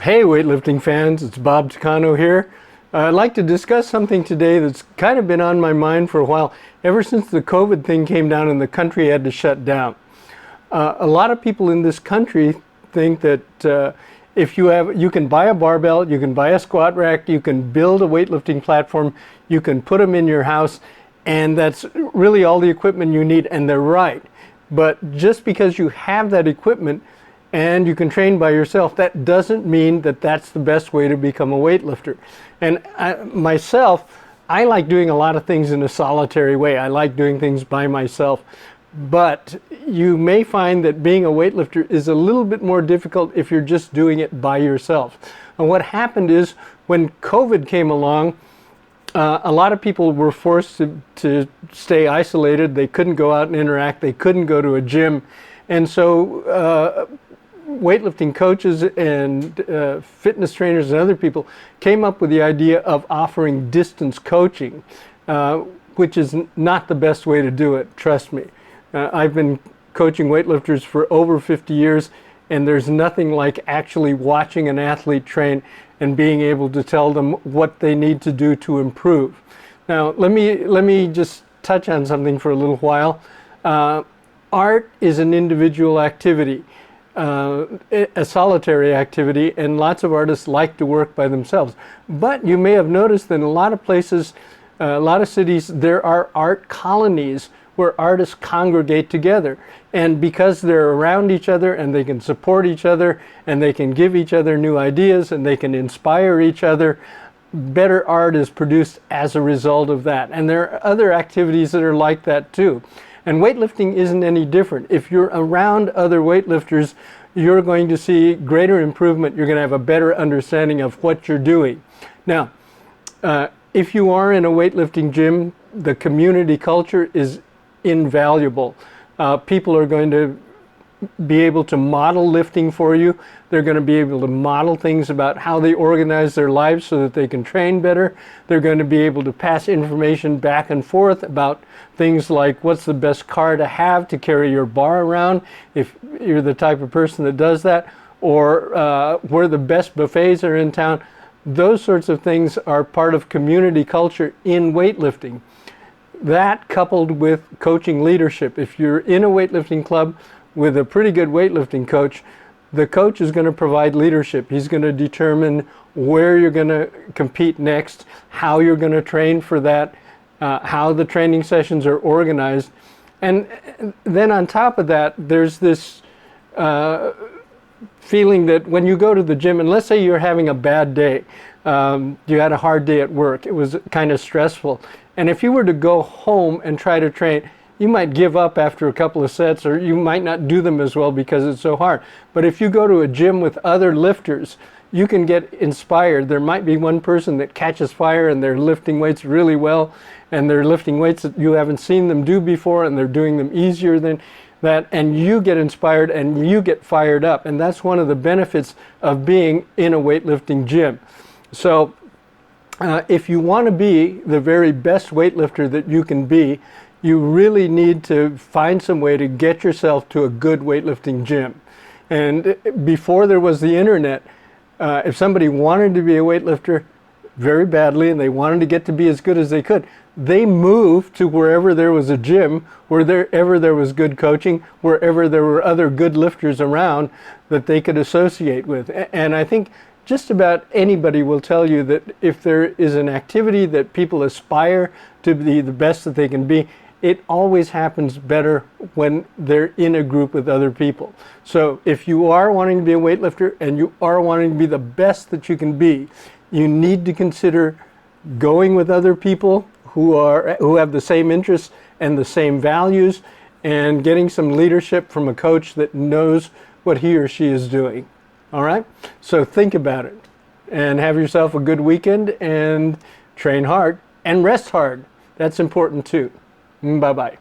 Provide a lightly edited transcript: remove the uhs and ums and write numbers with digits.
Hey weightlifting fans, it's Bob Tucano here. I'd like to discuss something today that's kind of been on my mind for a while, ever since the COVID thing came down and the country had to shut down. A lot of people in this country think that you can buy a barbell, you can buy a squat rack, you can build a weightlifting platform, you can put them in your house, and that's really all the equipment you need, and they're right. But just because you have that equipment and you can train by yourself, that doesn't mean that that's the best way to become a weightlifter. And myself, I like doing a lot of things in a solitary way. I like doing things by myself. But you may find that being a weightlifter is a little bit more difficult if you're just doing it by yourself. And what happened is when COVID came along, a lot of people were forced to stay isolated. They couldn't go out and interact. They couldn't go to a gym. And so weightlifting coaches and fitness trainers and other people came up with the idea of offering distance coaching, which is not the best way to do it, trust me. I've been coaching weightlifters for over 50 years, and there's nothing like actually watching an athlete train and being able to tell them what they need to do to improve. Now, let me just touch on something for a little while. Art is an individual activity. A solitary activity, and lots of artists like to work by themselves. But you may have noticed that in a lot of places, a lot of cities, there are art colonies where artists congregate together. And because they're around each other and they can support each other and they can give each other new ideas and they can inspire each other, better art is produced as a result of that. And there are other activities that are like that too. And weightlifting isn't any different. If you're around other weightlifters, you're going to see greater improvement. You're going to have a better understanding of what you're doing. Now, if you are in a weightlifting gym, the community culture is invaluable. People are going to be able to model lifting for you. They're going to be able to model things about how they organize their lives so that they can train better. They're going to be able to pass information back and forth about things like what's the best car to have to carry your bar around if you're the type of person that does that, or where the best buffets are in town. Those sorts of things are part of community culture in weightlifting. That coupled with coaching leadership. If you're in a weightlifting club with a pretty good weightlifting coach, the coach is going to provide leadership. He's going to determine where you're going to compete next, how you're going to train for that, how the training sessions are organized. And then on top of that, there's this feeling that when you go to the gym, and let's say you're having a bad day, you had a hard day at work, it was kind of stressful, and if you were to go home and try to train, you might give up after a couple of sets, or you might not do them as well because it's so hard. But if you go to a gym with other lifters, you can get inspired. There might be one person that catches fire and they're lifting weights really well, and they're lifting weights that you haven't seen them do before, and they're doing them easier than that, and you get inspired and you get fired up. And that's one of the benefits of being in a weightlifting gym. So if you want to be the very best weightlifter that you can be, you really need to find some way to get yourself to a good weightlifting gym. And before there was the internet, if somebody wanted to be a weightlifter very badly and they wanted to get to be as good as they could, they moved to wherever there was a gym, wherever there was good coaching, wherever there were other good lifters around that they could associate with. And I think just about anybody will tell you that if there is an activity that people aspire to be the best that they can be, it always happens better when they're in a group with other people. So if you are wanting to be a weightlifter and you are wanting to be the best that you can be, you need to consider going with other people who have the same interests and the same values, and getting some leadership from a coach that knows what he or she is doing. All right? So think about it and have yourself a good weekend, and train hard and rest hard. That's important too. Bye-bye.